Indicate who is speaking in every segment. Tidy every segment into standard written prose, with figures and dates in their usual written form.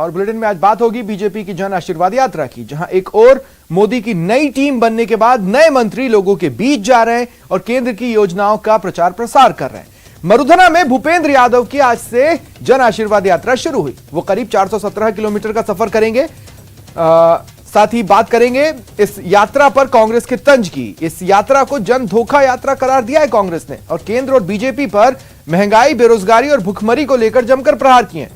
Speaker 1: और बुलेटिन में आज बात होगी बीजेपी की जन आशीर्वाद यात्रा की, जहां एक और मोदी की नई टीम बनने के बाद नए मंत्री लोगों के बीच जा रहे हैं और केंद्र की योजनाओं का प्रचार प्रसार कर रहे हैं। मरुधना में भूपेंद्र यादव की आज से जन आशीर्वाद यात्रा शुरू हुई। वो करीब 417 किलोमीटर का सफर करेंगे। साथ ही बात करेंगे इस यात्रा पर कांग्रेस के तंज की। इस यात्रा को जन धोखा यात्रा करार दिया है कांग्रेस ने, और केंद्र और बीजेपी पर महंगाई, बेरोजगारी और भुखमरी को लेकर जमकर प्रहार किए।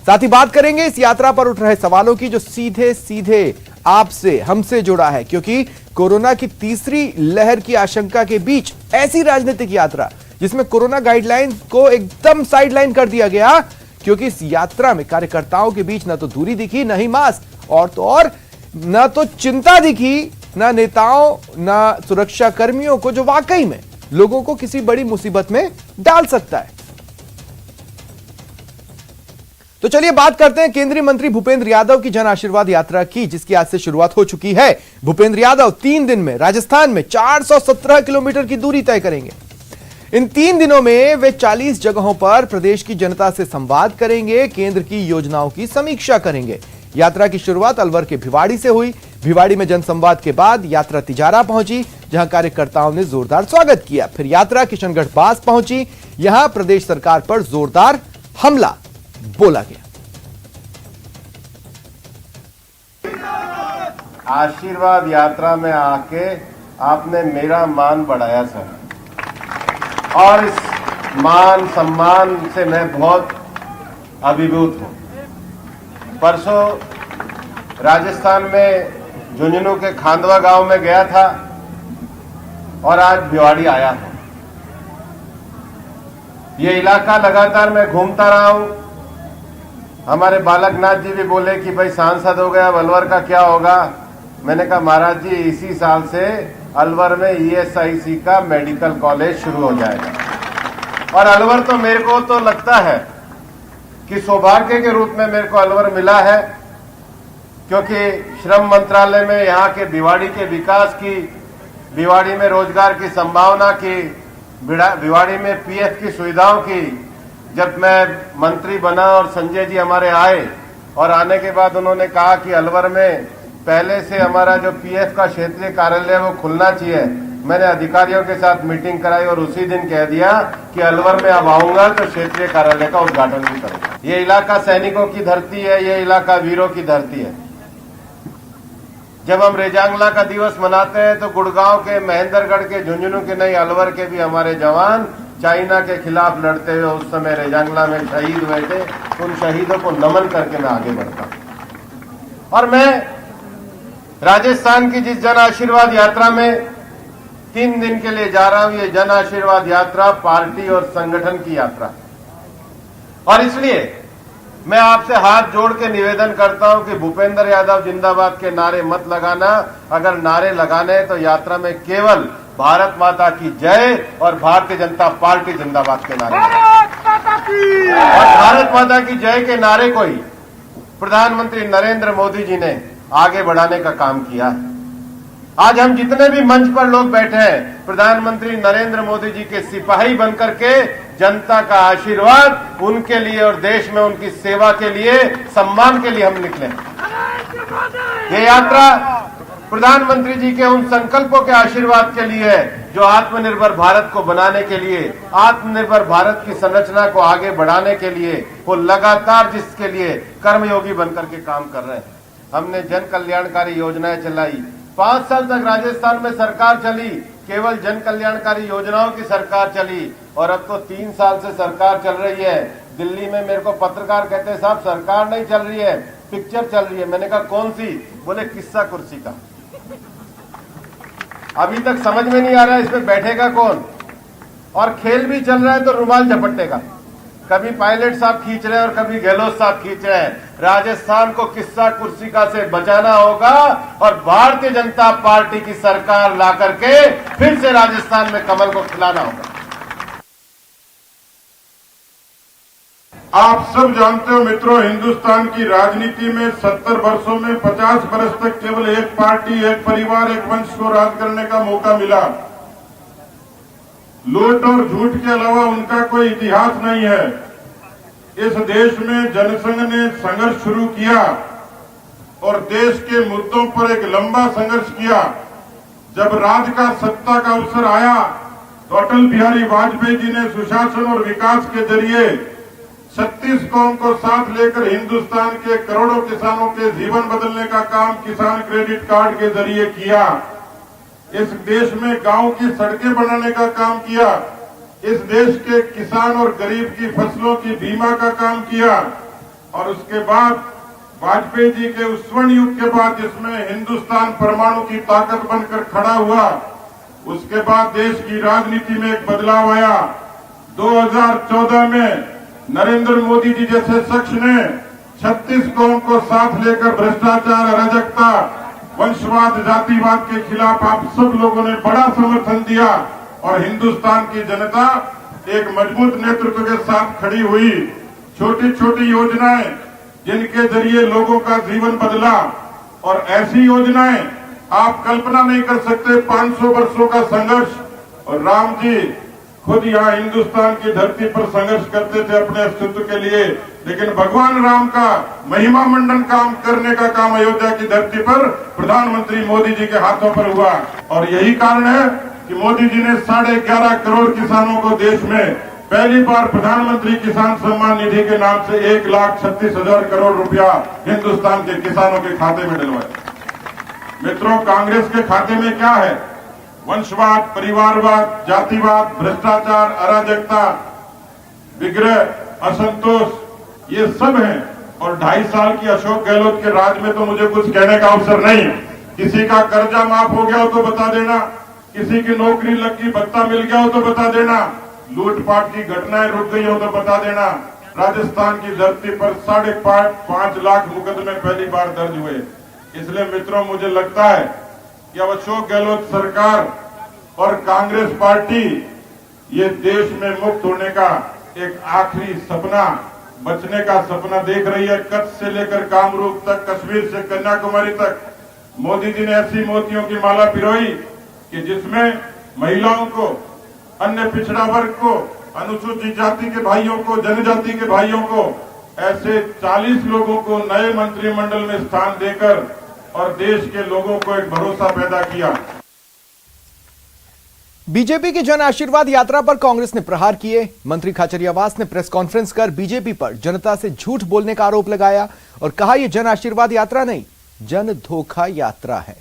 Speaker 1: साथ ही बात करेंगे इस यात्रा पर उठ रहे सवालों की, जो सीधे सीधे आपसे, हमसे जुड़ा है, क्योंकि कोरोना की तीसरी लहर की आशंका के बीच ऐसी राजनीतिक यात्रा जिसमें कोरोना गाइडलाइंस को एकदम साइडलाइन कर दिया गया, क्योंकि इस यात्रा में कार्यकर्ताओं के बीच न तो दूरी दिखी, न ही मास्क, और तो और न तो चिंता दिखी, न नेताओं, न सुरक्षा कर्मियों को, जो वाकई में लोगों को किसी बड़ी मुसीबत में डाल सकता है। तो चलिए बात करते हैं केंद्रीय मंत्री भूपेंद्र यादव की जन आशीर्वाद यात्रा की, जिसकी आज से शुरुआत हो चुकी है। भूपेंद्र यादव 3 दिन में राजस्थान में 417 किलोमीटर की दूरी तय करेंगे। इन 3 दिनों में वे 40 जगहों पर प्रदेश की जनता से संवाद करेंगे, केंद्र की योजनाओं की समीक्षा करेंगे। यात्रा की शुरुआत अलवर के भिवाड़ी से हुई। भिवाड़ी में जनसंवाद के बाद यात्रा तिजारा पहुंची, जहां कार्यकर्ताओं ने जोरदार स्वागत किया। फिर यात्रा किशनगढ़ पास पहुंची। यहां प्रदेश सरकार पर जोरदार हमला बोला गया।
Speaker 2: आशीर्वाद यात्रा में आके आपने मेरा मान बढ़ाया सर, और इस मान सम्मान से मैं बहुत अभिभूत हूं। परसों राजस्थान में झुंझुनू के खांडवा गांव में गया था और आज भिवाड़ी आया हूं। ये इलाका लगातार मैं घूमता रहा हूं। हमारे बालकनाथ जी भी बोले कि भाई सांसद हो गया, अलवर का क्या होगा। मैंने कहा महाराज जी, इसी साल से अलवर में ESIC का मेडिकल कॉलेज शुरू हो जाएगा। और अलवर तो मेरे को तो लगता है कि सौभाग्य के रूप में मेरे को अलवर मिला है, क्योंकि श्रम मंत्रालय में यहाँ के भिवाड़ी के विकास की, भिवाड़ी में रोजगार की संभावना की, भिवाड़ी में PF की सुविधाओं की, जब मैं मंत्री बना और संजय जी हमारे आए, और आने के बाद उन्होंने कहा कि अलवर में पहले से हमारा जो PF का क्षेत्रीय कार्यालय वो खुलना चाहिए। मैंने अधिकारियों के साथ मीटिंग कराई और उसी दिन कह दिया कि अलवर में अब आऊंगा तो क्षेत्रीय कार्यालय का उद्घाटन भी करूंगा। ये इलाका सैनिकों की धरती है, ये इलाका वीरों की धरती है। जब हम रेजांगला का दिवस मनाते हैं तो गुड़गांव के, महेंद्रगढ़ के, झुंझुनू के नहीं, अलवर के भी हमारे जवान चाइना के खिलाफ लड़ते हुए उस समय रेजांगला में शहीद हुए थे। उन शहीदों को नमन करके मैं आगे बढ़ता हूं। और मैं राजस्थान की जिस जन आशीर्वाद यात्रा में 3 दिन के लिए जा रहा हूं, ये जन आशीर्वाद यात्रा पार्टी और संगठन की यात्रा, और इसलिए मैं आपसे हाथ जोड़ के निवेदन करता हूं कि भूपेंद्र यादव जिंदाबाद के नारे मत लगाना। अगर नारे लगाने हैं तो यात्रा में केवल भारत माता की जय और भारतीय जनता पार्टी जिंदाबाद के नारे, और भारत माता की जय के नारे को ही प्रधानमंत्री नरेंद्र मोदी जी ने आगे बढ़ाने का काम किया है। आज हम जितने भी मंच पर लोग बैठे हैं, प्रधानमंत्री नरेंद्र मोदी जी के सिपाही बनकर के जनता का आशीर्वाद उनके लिए और देश में उनकी सेवा के लिए, सम्मान के लिए हम निकले। ये यात्रा प्रधानमंत्री जी के उन संकल्पों के आशीर्वाद के लिए है, जो आत्मनिर्भर भारत को बनाने के लिए, आत्मनिर्भर भारत की संरचना को आगे बढ़ाने के लिए, वो लगातार जिसके लिए कर्मयोगी बनकर के काम कर रहे हैं। हमने जन कल्याणकारी योजनाएं चलाई। 5 साल तक राजस्थान में सरकार चली, केवल जन कल्याणकारी योजनाओं की सरकार चली, और अब तो 3 साल से सरकार चल रही है। दिल्ली में मेरे को पत्रकार कहते हैं साहब सरकार नहीं चल रही है, पिक्चर चल रही है। मैंने कहा कौन सी? बोले किस्सा कुर्सी का। अभी तक समझ में नहीं आ रहा है इसमें बैठेगा कौन, और खेल भी चल रहा है तो रुमाल झपटने का। कभी पायलट साहब खींच रहे हैं और कभी गहलोत साहब खींच रहे हैं। राजस्थान को किस्सा कुर्सिका से बचाना होगा और भारतीय जनता पार्टी की सरकार ला करके फिर से राजस्थान में कमल को खिलाना होगा।
Speaker 3: आप सब जानते हो मित्रों, हिंदुस्तान की राजनीति में 70 वर्षों में 50 वर्ष तक केवल एक पार्टी, एक परिवार, एक वंश को राज करने का मौका मिला। लूट और झूठ के अलावा उनका कोई इतिहास नहीं है। इस देश में जनसंघ ने संघर्ष शुरू किया और देश के मुद्दों पर एक लंबा संघर्ष किया। जब राज का सत्ता का अवसर आया तो अटल बिहारी वाजपेयी जी ने सुशासन और विकास के जरिए 36 कौम को साथ लेकर हिंदुस्तान के करोड़ों किसानों के जीवन बदलने का काम किसान क्रेडिट कार्ड के जरिए किया। इस देश में गांव की सड़कें बनाने का काम किया। इस देश के किसान और गरीब की फसलों की बीमा का काम किया। और उसके बाद वाजपेयी जी के उस स्वर्ण युग के बाद जिसमें हिंदुस्तान परमाणु की ताकत बनकर खड़ा हुआ, उसके बाद देश की राजनीति में एक बदलाव आया। 2014 में नरेंद्र मोदी जी जैसे शख्स ने 36 कौम को साथ लेकर भ्रष्टाचार, अराजकता, वंशवाद, जातिवाद के खिलाफ आप सब लोगों ने बड़ा समर्थन दिया और हिंदुस्तान की जनता एक मजबूत नेतृत्व के साथ खड़ी हुई। छोटी छोटी योजनाएं जिनके जरिए लोगों का जीवन बदला, और ऐसी योजनाएं आप कल्पना नहीं कर सकते। 500 वर्षों का संघर्ष, और राम जी खुद यहाँ हिंदुस्तान की धरती पर संघर्ष करते थे अपने अस्तित्व के लिए, लेकिन भगवान राम का महिमा मंडन काम करने का काम अयोध्या की धरती पर प्रधानमंत्री मोदी जी के हाथों पर हुआ। और यही कारण है कि मोदी जी ने 11.5 करोड़ किसानों को देश में पहली बार प्रधानमंत्री किसान सम्मान निधि के नाम से 1,36,000 करोड़ रुपया हिंदुस्तान के किसानों के खाते में डलवाया। मित्रों, कांग्रेस के खाते में क्या है? वंशवाद, परिवारवाद, जातिवाद, भ्रष्टाचार, अराजकता, विग्रह, असंतोष, ये सब है। और 2.5 साल की अशोक गहलोत के राज में तो मुझे कुछ कहने का अवसर नहीं। किसी का कर्जा माफ हो गया हो तो बता देना, किसी की नौकरी लग गई, भत्ता मिल गया हो तो बता देना, लूटपाट की घटनाएं रुक गई हो तो बता देना। राजस्थान की धरती पर 5.5 लाख मुकदमे पहली बार दर्ज हुए। इसलिए मित्रों, मुझे लगता है कि अब अशोक गहलोत सरकार और कांग्रेस पार्टी ये देश में मुक्त होने का एक आखिरी सपना, बचने का सपना देख रही है। कच्छ से लेकर कामरूप तक, कश्मीर से कन्याकुमारी तक मोदी जी ने ऐसी मोतियों की माला पिरोई कि जिसमें महिलाओं को, अन्य पिछड़ा वर्ग को, अनुसूचित जाति के भाइयों को, जनजाति के भाइयों को, ऐसे 40 लोगों को नए मंत्रिमंडल में स्थान देकर और देश के लोगों को एक भरोसा पैदा किया।
Speaker 1: बीजेपी की जन आशीर्वाद यात्रा पर कांग्रेस ने प्रहार किए। मंत्री खाचरियावास ने प्रेस कॉन्फ्रेंस कर बीजेपी पर जनता से झूठ बोलने का आरोप लगाया और कहा यह जन आशीर्वाद यात्रा नहीं, जन धोखा यात्रा है।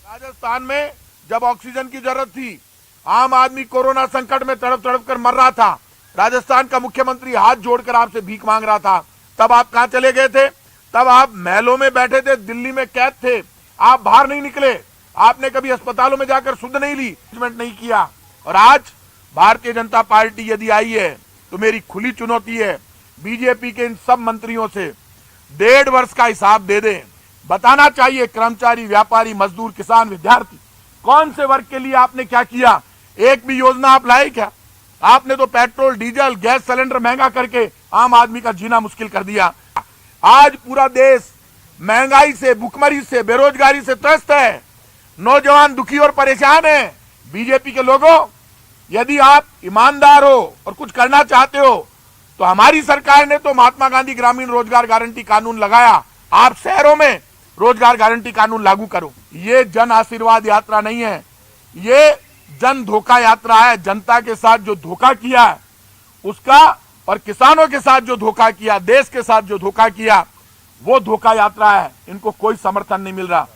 Speaker 4: राजस्थान में जब ऑक्सीजन की जरूरत थी, आम आदमी कोरोना संकट में तड़प तड़प कर मर रहा था, राजस्थान का मुख्यमंत्री हाथ जोड़कर आपसे भीख मांग रहा था, तब आप कहां चले गए थे? तब आप महलों में बैठे थे, दिल्ली में कैद थे, आप बाहर नहीं निकले, आपने कभी अस्पतालों में जाकर सुध नहीं ली, ट्रीटमेंट नहीं किया। और आज भारतीय जनता पार्टी यदि आई है तो मेरी खुली चुनौती है बीजेपी के इन सब मंत्रियों से 1.5 वर्ष का हिसाब दे दें। बताना चाहिए कर्मचारी, व्यापारी, मजदूर, किसान, विद्यार्थी, कौन से वर्ग के लिए आपने क्या किया? एक भी योजना आप लाए क्या? आपने तो पेट्रोल, डीजल, गैस सिलेंडर महंगा करके आम आदमी का जीना मुश्किल कर दिया। आज पूरा देश महंगाई से, भुखमरी से, बेरोजगारी से त्रस्त है, नौजवान दुखी और परेशान है। बीजेपी के लोगों, यदि आप ईमानदार हो और कुछ करना चाहते हो तो हमारी सरकार ने तो महात्मा गांधी ग्रामीण रोजगार गारंटी कानून लगाया, आप शहरों में रोजगार गारंटी कानून लागू करो। ये जन आशीर्वाद यात्रा नहीं है, ये जन धोखा यात्रा है। जनता के साथ जो धोखा किया है उसका, और किसानों के साथ जो धोखा किया, देश के साथ जो धोखा किया, वो धोखा यात्रा है। इनको कोई समर्थन नहीं मिल रहा।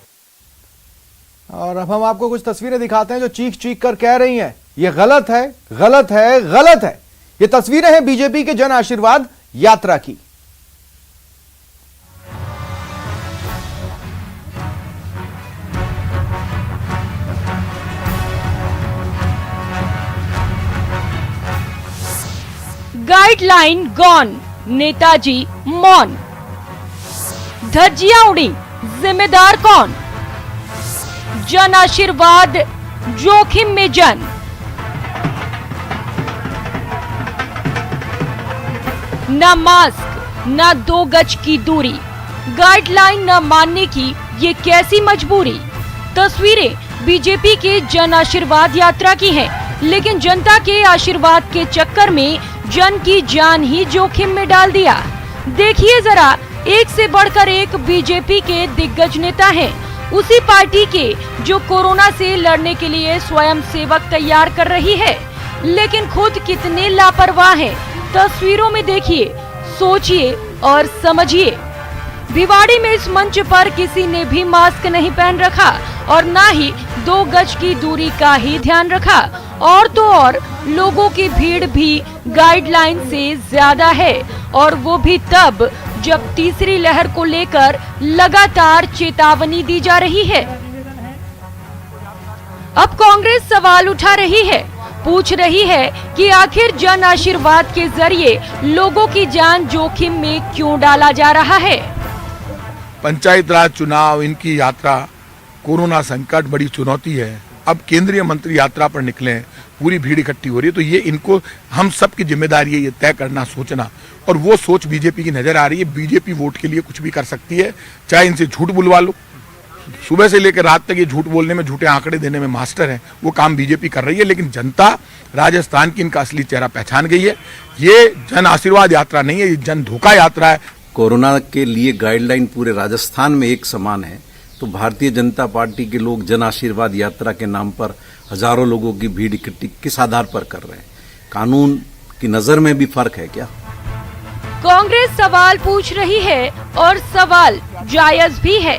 Speaker 1: और अब हम आपको कुछ तस्वीरें दिखाते हैं जो चीख चीख कर कह रही हैं ये गलत है, गलत है, गलत है। ये तस्वीरें हैं बीजेपी के जन आशीर्वाद यात्रा की।
Speaker 5: गाइडलाइन गॉन, नेताजी मौन, धज्जियां उड़ी, जिम्मेदार कौन? जन आशीर्वाद जोखिम में जन। न मास्क, न 2 गज की दूरी, गाइडलाइन न मानने की ये कैसी मजबूरी? तस्वीरें बीजेपी के जन आशीर्वाद यात्रा की हैं। लेकिन जनता के आशीर्वाद के चक्कर में जन की जान ही जोखिम में डाल दिया। देखिए जरा, एक से बढ़कर एक बीजेपी के दिग्गज नेता हैं, उसी पार्टी के जो कोरोना से लड़ने के लिए स्वयं सेवक तैयार कर रही है, लेकिन खुद कितने लापरवाह हैं, तस्वीरों में देखिए, सोचिए और समझिए। भिवाड़ी में इस मंच पर किसी ने भी मास्क नहीं पहन रखा और ना ही 2 गज की दूरी का ही ध्यान रखा, और तो और लोगों की भीड़ भी गाइडलाइन से ज्यादा है, और वो भी तब जब तीसरी लहर को लेकर लगातार चेतावनी दी जा रही है। अब कांग्रेस सवाल उठा रही है, पूछ रही है कि आखिर जन आशीर्वाद के जरिए लोगों की जान जोखिम में क्यों डाला जा रहा है।
Speaker 4: पंचायत राज चुनाव, इनकी यात्रा, कोरोना संकट बड़ी चुनौती है। अब केंद्रीय मंत्री यात्रा पर निकले, पूरी भीड़ इकट्ठी हो रही है, तो ये इनको हम सब की जिम्मेदारी है ये तय करना, सोचना, और वो सोच बीजेपी की नजर आ रही है। बीजेपी वोट के लिए कुछ भी कर सकती है, चाहे इनसे झूठ बुलवा लो, सुबह से लेकर रात तक ये झूठ बोलने में, झूठे आंकड़े देने में मास्टर है, वो काम बीजेपी कर रही है। लेकिन जनता राजस्थान की इनका असली चेहरा पहचान गई है। ये जन आशीर्वाद यात्रा नहीं है, ये जन धोखा यात्रा है।
Speaker 6: कोरोना के लिए गाइडलाइन पूरे राजस्थान में एक समान है, तो भारतीय जनता पार्टी के लोग जन आशीर्वाद यात्रा के नाम पर हजारों लोगों की भीड़ इकट्ठी किस आधार पर कर रहे हैं? कानून की नजर में भी फर्क है क्या?
Speaker 5: कांग्रेस सवाल पूछ रही है और सवाल जायज भी है।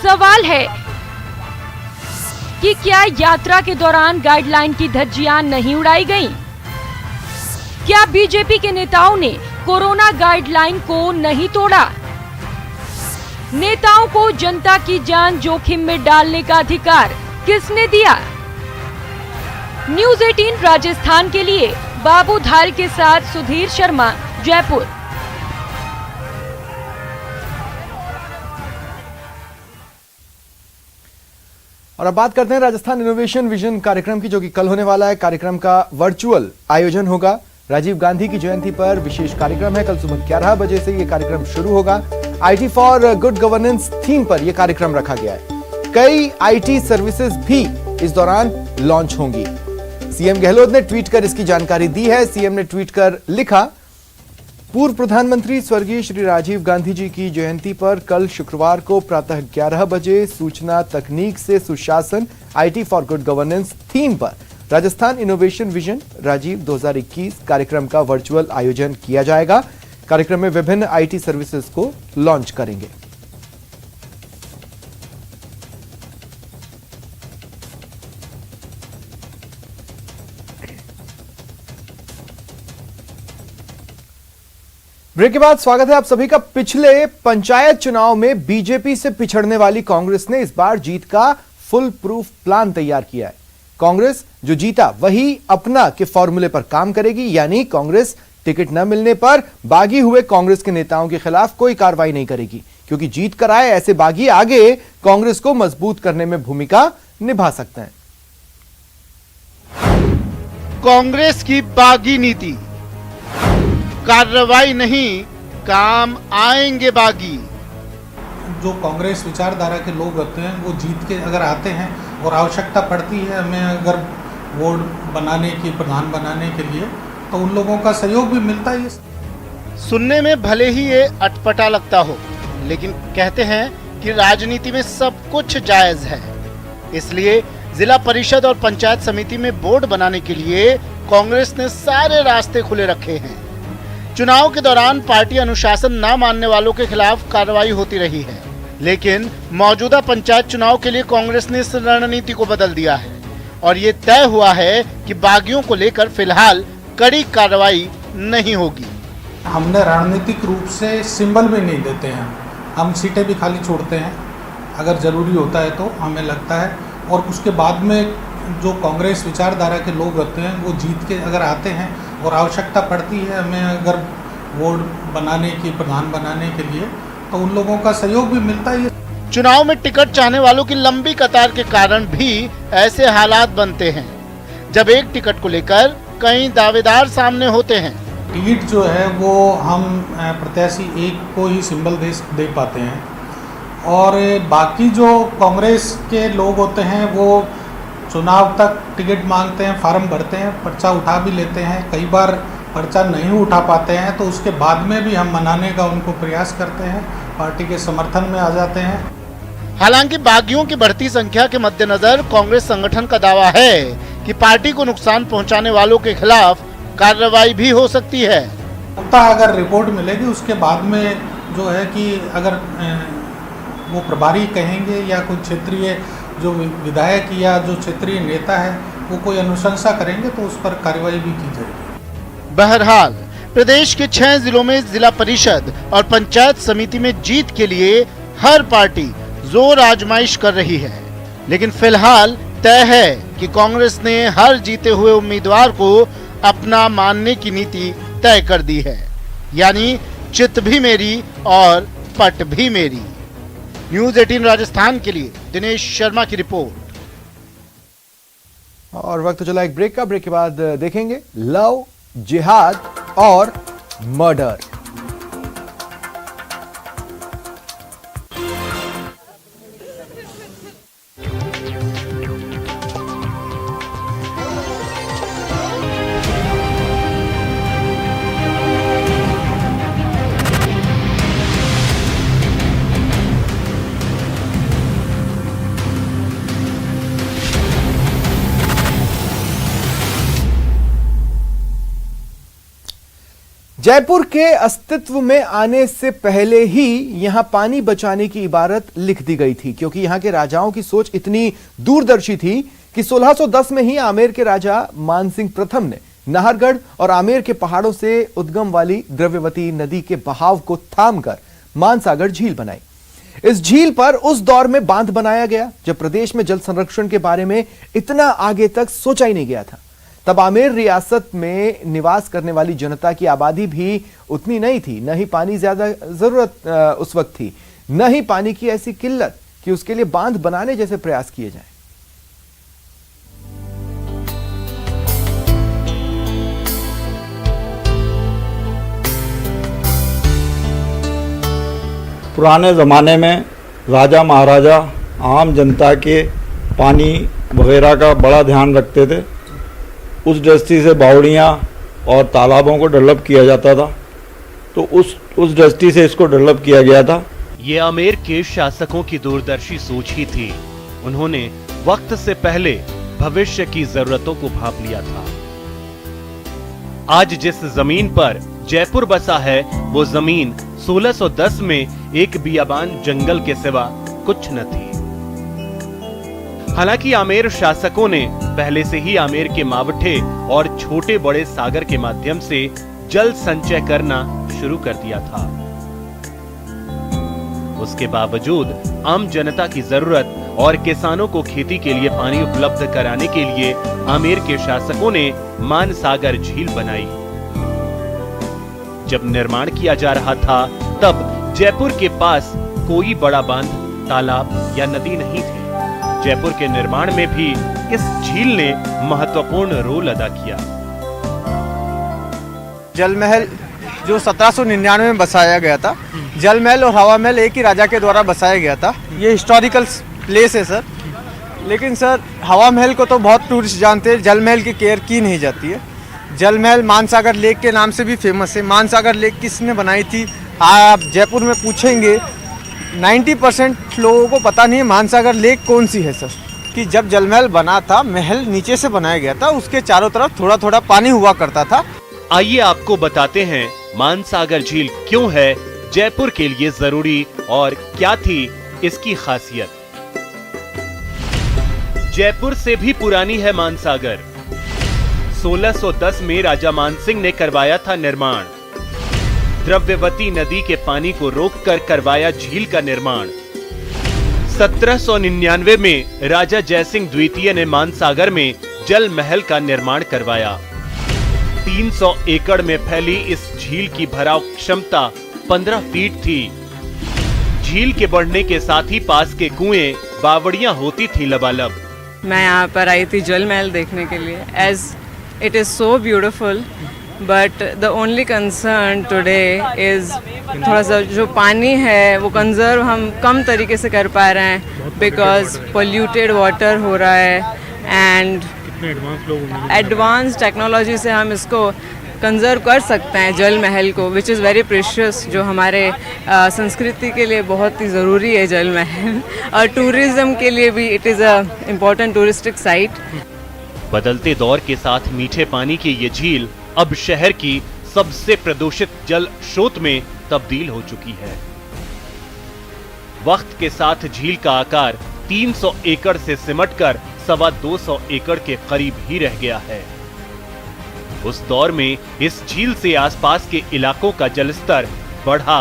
Speaker 5: सवाल है कि क्या यात्रा के दौरान गाइडलाइन की धज्जियां नहीं उड़ाई गईं? क्या बीजेपी के नेताओं ने कोरोना गाइडलाइन को नहीं तोड़ा? नेताओं को जनता की जान जोखिम में डालने का अधिकार किसने दिया? न्यूज़ 18 राजस्थान के लिए बाबू धाल के साथ सुधीर शर्मा, जयपुर।
Speaker 1: और अब बात करते हैं राजस्थान इनोवेशन विजन कार्यक्रम की, जो कि कल होने वाला है। कार्यक्रम का वर्चुअल आयोजन होगा। राजीव गांधी की जयंती पर विशेष कार्यक्रम है। कल सुबह 11 बजे से यह कार्यक्रम शुरू होगा। IT for good governance theme पर यह कार्यक्रम रखा गया है। कई आईटी सर्विसेज भी इस दौरान लॉन्च होंगी। सीएम गहलोत ने ट्वीट कर इसकी जानकारी दी है। सीएम ने ट्वीट कर लिखा, पूर्व प्रधानमंत्री स्वर्गीय श्री राजीव गांधी जी की जयंती पर कल शुक्रवार को प्रातः 11 बजे सूचना तकनीक से सुशासन IT for good governance theme पर राजस्थान इनोवेशन विजन राजीव 2021 कार्यक्रम का वर्चुअल आयोजन किया जाएगा। कार्यक्रम में विभिन्न आईटी सर्विसेज को लॉन्च करेंगे। ब्रेक के बाद स्वागत है आप सभी का। पिछले पंचायत चुनाव में बीजेपी से पिछड़ने वाली कांग्रेस ने इस बार जीत का फुल प्रूफ प्लान तैयार किया है। कांग्रेस जो जीता वही अपना के फॉर्मूले पर काम करेगी, यानी कांग्रेस टिकट न मिलने पर बागी हुए कांग्रेस के नेताओं के खिलाफ कोई कार्रवाई नहीं करेगी, क्योंकि जीत कर आए ऐसे बागी आगे कांग्रेस को मजबूत करने में भूमिका निभा सकते हैं।
Speaker 7: कांग्रेस की बागी नीति, कार्रवाई नहीं, काम आएंगे बागी।
Speaker 8: जो कांग्रेस विचारधारा के लोग होते हैं वो जीत के अगर आते हैं और आवश्यकता पड़ती है हमें अगर बोर्ड बनाने की, प्रधान बनाने के लिए, तो उन लोगों का सहयोग भी मिलता है।
Speaker 7: सुनने में भले ही ये अटपटा लगता हो, लेकिन कहते हैं कि राजनीति में सब कुछ जायज है। इसलिए जिला परिषद और पंचायत समिति में बोर्ड बनाने के लिए कांग्रेस ने सारे रास्ते खुले रखे हैं। चुनाव के दौरान पार्टी अनुशासन न मानने वालों के खिलाफ कार्रवाई होती रही है, लेकिन मौजूदा पंचायत चुनाव के लिए कांग्रेस ने इस रणनीति को बदल दिया है और ये तय हुआ है कि बागियों को लेकर फिलहाल कड़ी कार्रवाई नहीं होगी।
Speaker 8: हमने रणनीतिक रूप से सिंबल भी नहीं देते हैं, हम सीटें भी खाली छोड़ते हैं अगर जरूरी होता है तो हमें लगता है। और उसके बाद में जो कांग्रेस विचारधारा के लोग होते हैं वो जीत के अगर आते हैं और आवश्यकता पड़ती है हमें अगर बोर्ड बनाने की, प्रधान बनाने के लिए, तो उन लोगों का सहयोग भी मिलता है।
Speaker 7: चुनाव में टिकट चाहने वालों की लंबी कतार के कारण भी ऐसे हालात बनते हैं जब एक टिकट को लेकर कई दावेदार सामने होते हैं।
Speaker 8: टिकट जो है वो हम प्रत्याशी एक को ही सिंबल दे पाते हैं और बाकी जो कांग्रेस के लोग होते हैं वो चुनाव तक टिकट मांगते हैं, फार्म भरते हैं, पर्चा उठा भी लेते हैं, कई बार पर्चा नहीं उठा पाते हैं तो उसके बाद में भी हम मनाने का उनको प्रयास करते हैं, पार्टी के समर्थन में आ जाते हैं।
Speaker 7: हालांकि बागियों की बढ़ती संख्या के मद्देनजर कांग्रेस संगठन का दावा है कि पार्टी को नुकसान पहुंचाने वालों के खिलाफ कार्रवाई भी हो सकती है।
Speaker 8: अगर रिपोर्ट मिलेगी उसके बाद में जो है कि अगर वो प्रभारी कहेंगे या कोई क्षेत्रीय जो विधायक या जो क्षेत्रीय नेता है वो कोई अनुशंसा करेंगे तो उस पर कार्रवाई भी की जाएगी।
Speaker 7: बहरहाल प्रदेश के 6 जिलों में जिला परिषद और पंचायत समिति में जीत के लिए हर पार्टी जोर आजमाइश कर रही है, लेकिन फिलहाल तय है कि कांग्रेस ने हर जीते हुए उम्मीदवार को अपना मानने की नीति तय कर दी है, यानी चित भी मेरी और पट भी मेरी। न्यूज़ 18 राजस्थान के लिए दिनेश शर्मा की रिपोर्ट।
Speaker 1: और वक्त चला एक ब्रेक का। ब्रेक के बाद देखेंगे लव, जिहाद और मर्डर। जयपुर के अस्तित्व में आने से पहले ही यहां पानी बचाने की इबारत लिख दी गई थी, क्योंकि यहां के राजाओं की सोच इतनी दूरदर्शी थी कि 1610 में ही आमेर के राजा मानसिंह प्रथम ने नाहरगढ़ और आमेर के पहाड़ों से उद्गम वाली द्रव्यवती नदी के बहाव को थामकर मानसागर झील बनाई। इस झील पर उस दौर में बांध बनाया गया जब प्रदेश में जल संरक्षण के बारे में इतना आगे तक सोचा ही नहीं गया था। तब आमेर रियासत में निवास करने वाली जनता की आबादी भी उतनी नहीं थी, न ही पानी ज्यादा जरूरत उस वक्त थी, न ही पानी की ऐसी किल्लत कि उसके लिए बांध बनाने जैसे प्रयास किए जाएं।
Speaker 9: पुराने ज़माने में राजा महाराजा आम जनता के पानी वगैरह का बड़ा ध्यान रखते थे। उस दृष्टि से बावड़ियाँ और तालाबों को डेवलप किया जाता था, तो उस दृष्टि से इसको डेवलप किया गया था।
Speaker 10: ये आमेर के शासकों की दूरदर्शी सोच ही थी। उन्होंने वक्त से पहले भविष्य की जरूरतों को भांप लिया था। आज जिस जमीन पर जयपुर बसा है वो जमीन 1610 में एक बियाबान जंगल के सिवा कुछ न थी। हालांकि आमेर शासकों ने पहले से ही आमेर के मावठे और छोटे बड़े सागर के माध्यम से जल संचय करना शुरू कर दिया था। उसके बावजूद आम जनता की जरूरत और किसानों को खेती के लिए पानी उपलब्ध कराने के लिए आमेर के शासकों ने मानसागर झील बनाई। जब निर्माण किया जा रहा था तब जयपुर के पास कोई बड़ा बांध, तालाब या नदी नहीं थे। जयपुर के निर्माण में भी इस झील ने महत्वपूर्ण रोल अदा किया।
Speaker 11: जल महल जो 1799 में बसाया गया था, जल महल और हवा महल एक ही राजा के द्वारा बसाया गया था। ये हिस्टोरिकल प्लेस है सर, लेकिन सर हवा महल को तो बहुत टूरिस्ट जानते हैं, जल महल की केयर की नहीं जाती है। जल महल मानसागर लेक के नाम से भी फेमस है। मानसागर लेक किसने बनाई थी आप जयपुर में पूछेंगे 90% लोगों को पता नहीं है मानसागर लेक कौन सी है सर। कि जब जल महल बना था, महल नीचे से बनाया गया था, उसके चारों तरफ थोड़ा थोड़ा पानी हुआ करता था।
Speaker 10: आइए आपको बताते हैं मानसागर झील क्यों है जयपुर के लिए जरूरी और क्या थी इसकी खासियत। जयपुर से भी पुरानी है मानसागर। 1610 में राजा मानसिंह ने करवाया था निर्माण। द्रव्यवती नदी के पानी को रोककर करवाया झील का निर्माण। 1799 में राजा जयसिंह द्वितीय ने मानसागर में जल महल का निर्माण करवाया। 300 एकड़ में फैली इस झील की भराव क्षमता 15 फीट थी। झील के बढ़ने के साथ ही पास के कुएं, बावड़ियां होती थी लबालब।
Speaker 12: मैं यहाँ पर आई थी जल महल देखने के लिए, as it is so beautiful, but the only concern today is थोड़ा सा जो पानी है वो कंजर्व हम कम तरीके से कर पा रहे हैं, बिकॉज पोल्यूटेड वाटर हो रहा है एंड एडवांस टेक्नोलॉजी से हम इसको कंजर्व कर सकते हैं जल महल को, विच इज़ वेरी प्रेशियस, जो हमारे संस्कृति के लिए बहुत ही ज़रूरी है जल महल, और टूरिज्म के लिए भी it is a important touristic site.
Speaker 10: बदलते दौर के साथ मीठे पानी की ये झील अब शहर की सबसे प्रदूषित जल स्रोत में तब्दील हो चुकी है। वक्त के साथ झील का आकार 300 एकड़ से सिमटकर 225 एकड़ के करीब ही रह गया है। उस दौर में इस झील से आसपास के इलाकों का जलस्तर बढ़ा,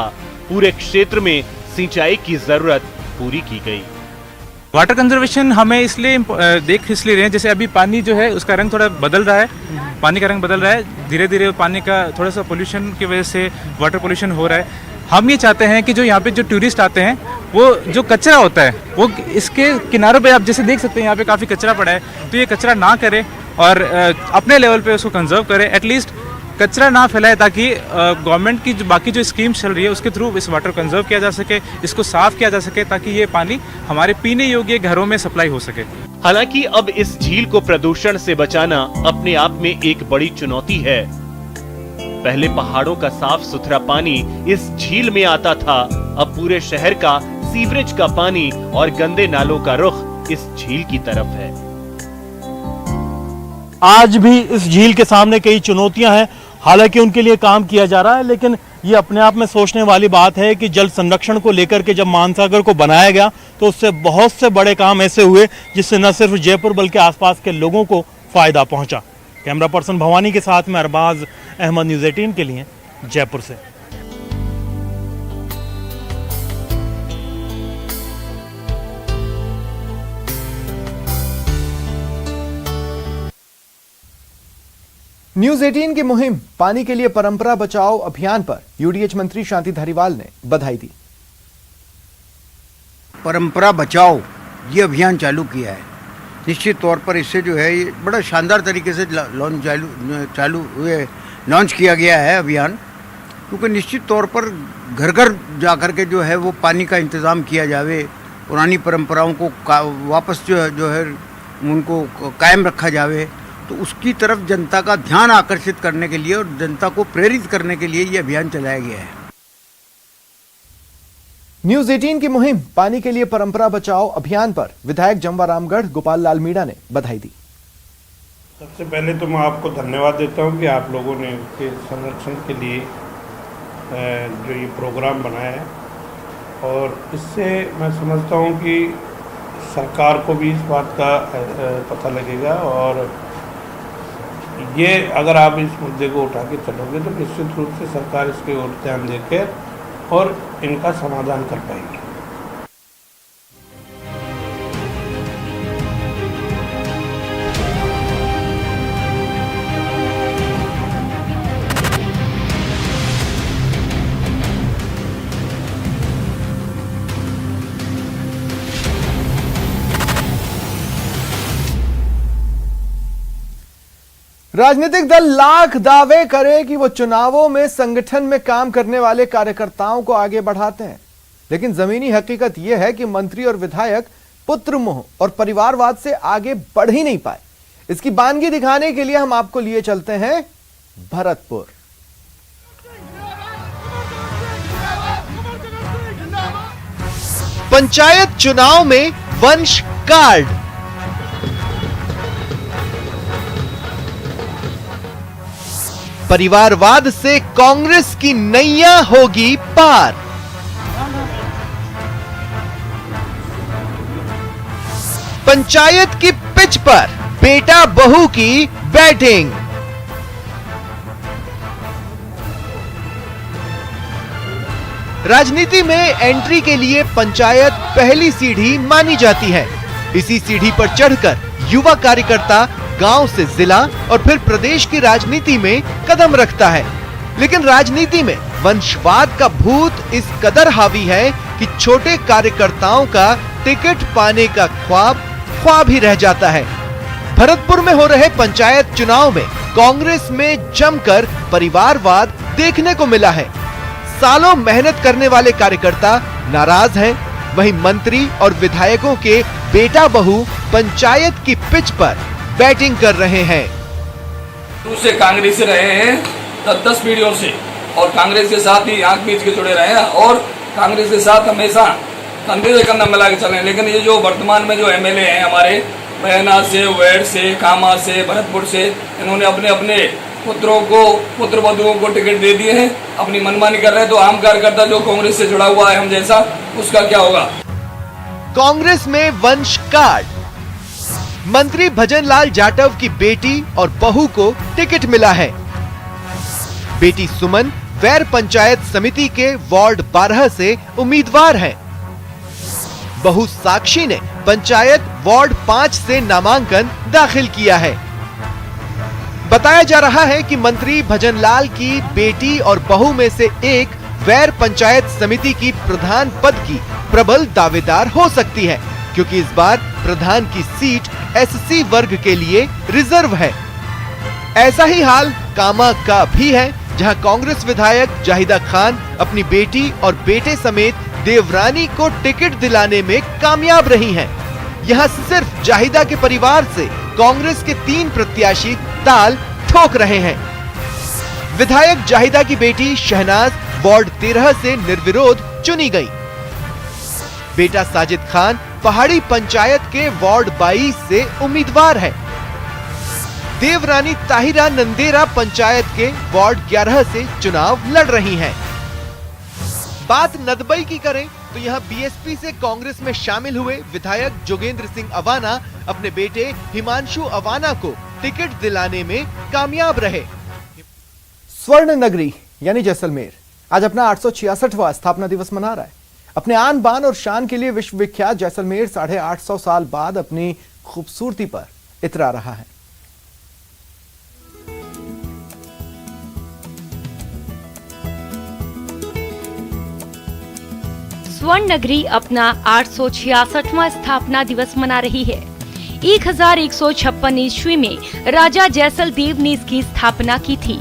Speaker 10: पूरे क्षेत्र में सिंचाई की जरूरत पूरी की गई।
Speaker 13: वाटर कंजर्वेशन हमें इसलिए देख इसलिए रहे हैं, जैसे अभी पानी जो है उसका रंग थोड़ा बदल रहा है, पानी का रंग बदल रहा है, धीरे धीरे पानी का थोड़ा सा पोल्यूशन की वजह से वाटर पोल्यूशन हो रहा है। हम ये चाहते हैं कि जो यहाँ पे जो टूरिस्ट आते हैं वो जो कचरा होता है वो इसके किनारों पे आप जैसे देख सकते हैं यहाँ पे काफ़ी कचरा पड़ा है, तो ये कचरा ना करे और अपने लेवल पे उसको कंजर्व करे, एटलीस्ट कचरा ना फैलाए, ताकि गवर्नमेंट की जो बाकी जो स्कीम चल रही है उसके थ्रू इस वाटर कंजर्व किया जा सके, इसको साफ किया जा सके, ताकि ये पानी हमारे पीने योग्य घरों में सप्लाई हो सके।
Speaker 10: हालांकि अब इस झील को प्रदूषण से बचाना अपने आप में एक बड़ी चुनौती है। पहले पहाड़ों का साफ सुथरा पानी इस झील में आता था, अब पूरे शहर का सीवरेज का पानी और गंदे नालों का रुख इस झील की तरफ है।
Speaker 14: आज भी इस झील के सामने कई चुनौतियां हैं, हालांकि उनके लिए काम किया जा रहा है, लेकिन ये अपने आप में सोचने वाली बात है कि जल संरक्षण को लेकर के जब मानसागर को बनाया गया तो उससे बहुत से बड़े काम ऐसे हुए जिससे न सिर्फ जयपुर बल्कि आसपास के लोगों को फायदा पहुंचा। कैमरा पर्सन भवानी के साथ में अरबाज अहमद, न्यूज़ 18 के लिए जयपुर से।
Speaker 1: न्यूज़ 18 की मुहिम पानी के लिए परंपरा बचाओ अभियान पर यूडीएच मंत्री शांति धारीवाल ने बधाई दी।
Speaker 15: परंपरा बचाओ ये अभियान चालू किया है, निश्चित तौर पर इससे जो है ये बड़ा शानदार तरीके से लॉन्च किया गया है अभियान, क्योंकि निश्चित तौर पर घर घर जाकर के जो है वो पानी का इंतज़ाम किया जावे, पुरानी परंपराओं को वापस जो है उनको कायम रखा जावे, तो उसकी तरफ जनता का ध्यान आकर्षित करने के लिए और जनता को प्रेरित करने के लिए ये अभियान चलाया गया है।
Speaker 1: न्यूज़ 18 की मुहिम पानी के लिए परंपरा बचाओ अभियान पर विधायक जमवारामगढ़ गोपाल लाल मीणा ने बधाई दी।
Speaker 16: सबसे पहले तो मैं आपको धन्यवाद देता हूं कि आप लोगों ने उसके संरक्षण के लिए जो ये प्रोग्राम बनाया है, और इससे मैं समझता हूं कि सरकार को भी इस बात का पता लगेगा, और ये अगर आप इस मुद्दे को उठा के चलोगे तो निश्चित रूप से सरकार इसके ओर ध्यान देकर और इनका समाधान कर पाएगी।
Speaker 1: राजनीतिक दल लाख दावे करे कि वो चुनावों में संगठन में काम करने वाले कार्यकर्ताओं को आगे बढ़ाते हैं, लेकिन जमीनी हकीकत यह है कि मंत्री और विधायक पुत्र मोह और परिवारवाद से आगे बढ़ ही नहीं पाए। इसकी बानगी दिखाने के लिए हम आपको लिए चलते हैं भरतपुर।
Speaker 17: पंचायत चुनाव में वंश कार्ड, परिवारवाद से कांग्रेस की नैया होगी पार। पंचायत की पिच पर बेटा बहू की बैटिंग, राजनीति में एंट्री के लिए पंचायत पहली सीढ़ी मानी जाती है। इसी सीढ़ी पर चढ़कर युवा कार्यकर्ता गांव से जिला और फिर प्रदेश की राजनीति में कदम रखता है, लेकिन राजनीति में वंशवाद का भूत इस कदर हावी है कि छोटे कार्यकर्ताओं का टिकट पाने का ख्वाब ही रह जाता है। भरतपुर में हो रहे पंचायत चुनाव में कांग्रेस में जमकर परिवारवाद देखने को मिला है। सालों मेहनत करने वाले कार्यकर्ता नाराज हैं, वहीं मंत्री और विधायकों के बेटा बहू पंचायत की पिच पर बैटिंग कर रहे हैं।
Speaker 18: से कांग्रेस से रहे हैं 10 पीढ़ियों से और कांग्रेस के साथ ही आंख बीच के जुड़े रहे हैं और कांग्रेस के साथ हमेशा कंधे से कंधा मिला के चले। लेकिन ये जो वर्तमान में जो एमएलए हैं हमारे बयाना से, वेड से, कामा से, भरतपुर से, इन्होंने अपने अपने पुत्रों को, पुत्र वधुओं को टिकट दे दिए हैं, अपनी मनमानी कर रहे हैं। तो आम कार्यकर्ता जो कांग्रेस से जुड़ा हुआ है हम जैसा, उसका क्या होगा?
Speaker 17: कांग्रेस में वंश कार्ड। मंत्री भजनलाल जाटव की बेटी और बहू को टिकट मिला है। बेटी सुमन वैर पंचायत समिति के वार्ड 12 से उम्मीदवार हैं। बहू साक्षी ने पंचायत वार्ड 5 से नामांकन दाखिल किया है। बताया जा रहा है कि मंत्री भजनलाल की बेटी और बहू में से एक वैर पंचायत समिति की प्रधान पद की प्रबल दावेदार हो सकती है, क्योंकि इस बार प्रधान की सीट एससी वर्ग के लिए रिजर्व है। ऐसा ही हाल कामा का भी है, जहां कांग्रेस विधायक जाहिदा खान अपनी बेटी और बेटे समेत देवरानी को टिकट दिलाने में कामयाब रही हैं। यहां सिर्फ जाहिदा के परिवार से कांग्रेस के 3 प्रत्याशी ताल ठोक रहे हैं। विधायक जाहिदा की बेटी शहनाज वार्ड 13 से निर्विरोध चुनी गई। बेटा साजिद खान पहाड़ी पंचायत के वार्ड 22 से उम्मीदवार है। देवरानी ताहिरा नंदेरा पंचायत के वार्ड 11 से चुनाव लड़ रही हैं। बात नदबई की करें तो यहां बीएसपी से कांग्रेस में शामिल हुए विधायक जोगेंद्र सिंह अवाना अपने बेटे हिमांशु अवाना को टिकट दिलाने में कामयाब रहे।
Speaker 1: स्वर्ण नगरी यानी जैसलमेर आज अपना 866वां स्थापना दिवस मना रहा है। अपने आन बान और शान के लिए विश्व विख्यात जैसलमेर 850 साल बाद अपनी खूबसूरती पर इतरा रहा है।
Speaker 5: स्वर्ण नगरी अपना 866वां स्थापना दिवस मना रही है। 1156 ईस्वी में राजा जैसल देव ने इसकी स्थापना की थी।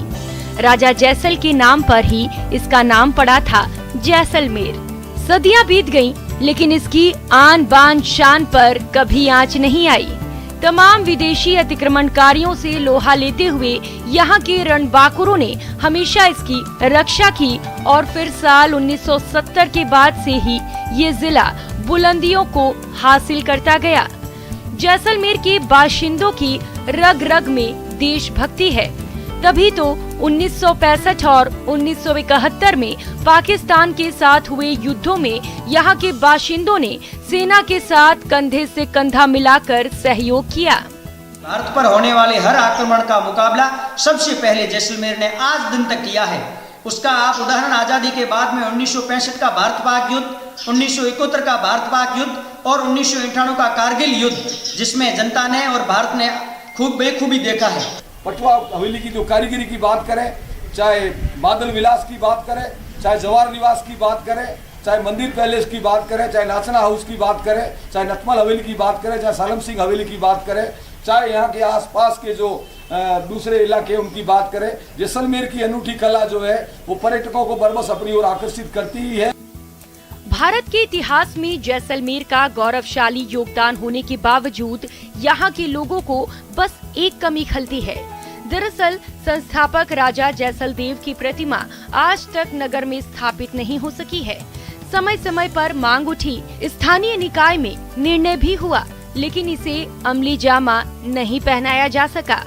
Speaker 5: राजा जैसल के नाम पर ही इसका नाम पड़ा था जैसलमेर। सदियां बीत गईं, लेकिन इसकी आन बान शान पर कभी आंच नहीं आई। तमाम विदेशी अतिक्रमणकारियों से लोहा लेते हुए यहाँ के रणबांकुरों ने हमेशा इसकी रक्षा की और फिर साल 1970 के बाद से ही ये जिला बुलंदियों को हासिल करता गया। जैसलमेर के बाशिंदों की रग रग में देशभक्ति है, तभी तो 1965 और 1971 में पाकिस्तान के साथ हुए युद्धों में यहाँ के बाशिंदों ने सेना के साथ कंधे से कंधा मिलाकर सहयोग किया।
Speaker 19: भारत पर होने वाले हर आक्रमण का मुकाबला सबसे पहले जैसलमेर ने आज दिन तक किया है। उसका आप उदाहरण आजादी के बाद में 1965 का भारत पाक युद्ध, 1971 का भारत पाक युद्ध और 1998 का कारगिल युद्ध, जिसमें जनता ने और भारत ने खूब बेखूबी देखा है।
Speaker 20: पटवा हवेली की जो कारीगरी की बात करें, चाहे बादल विलास की बात करें, चाहे जवाहर निवास की बात करें, चाहे मंदिर पैलेस की बात करें, चाहे नाचना हाउस की बात करें, चाहे नटमल हवेली की बात करें, चाहे सालम सिंह हवेली की बात करें, चाहे यहाँ के आसपास के जो दूसरे इलाके उनकी बात करें, जैसलमेर की अनूठी कला जो है वो पर्यटकों को बरबस अपनी ओर आकर्षित करती ही है।
Speaker 5: भारत के इतिहास में जैसलमेर का गौरवशाली योगदान होने के बावजूद यहाँ के लोगों को बस एक कमी खलती है। दरअसल संस्थापक राजा जैसलदेव की प्रतिमा आज तक नगर में स्थापित नहीं हो सकी है। समय समय पर मांग उठी, स्थानीय निकाय में निर्णय भी हुआ, लेकिन इसे अमली जामा नहीं पहनाया जा सका।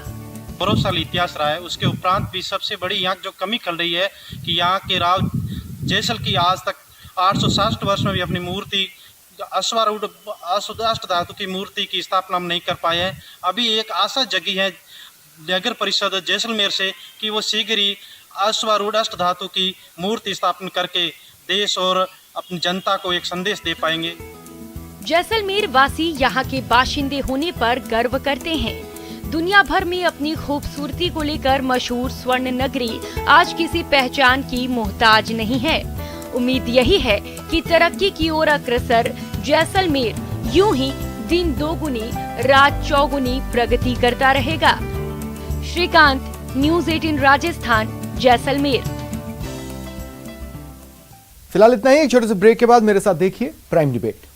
Speaker 21: गौरवशाली इतिहास रहा है। उसके उपरांत भी सबसे बड़ी यहाँ जो कमी खल रही है कि यहाँ के राव जैसल की आज तक 860 वर्ष में भी अपनी मूर्ति अश्वारूढ़ अष्ट धातु की मूर्ति की स्थापना हम नहीं कर पाए हैं। अभी एक आशा जगी है नगर परिषद जैसलमेर से कि वो शीघ्र ही अश्वारूढ़ अष्ट धातु की मूर्ति स्थापना करके देश और अपनी जनता को एक संदेश दे पाएंगे।
Speaker 5: जैसलमेर वासी यहाँ के बाशिंदे होने पर गर्व करते हैं। दुनिया भर में अपनी खूबसूरती को लेकर मशहूर स्वर्ण नगरी आज किसी पहचान की मोहताज नहीं है। उम्मीद यही है कि तरक्की की ओर अग्रसर जैसलमेर यूं ही दिन दोगुनी रात चौगुनी प्रगति करता रहेगा। श्रीकांत, न्यूज़ 18 राजस्थान, जैसलमेर।
Speaker 1: फिलहाल इतना ही। एक छोटे से ब्रेक के बाद मेरे साथ देखिए प्राइम डिबेट।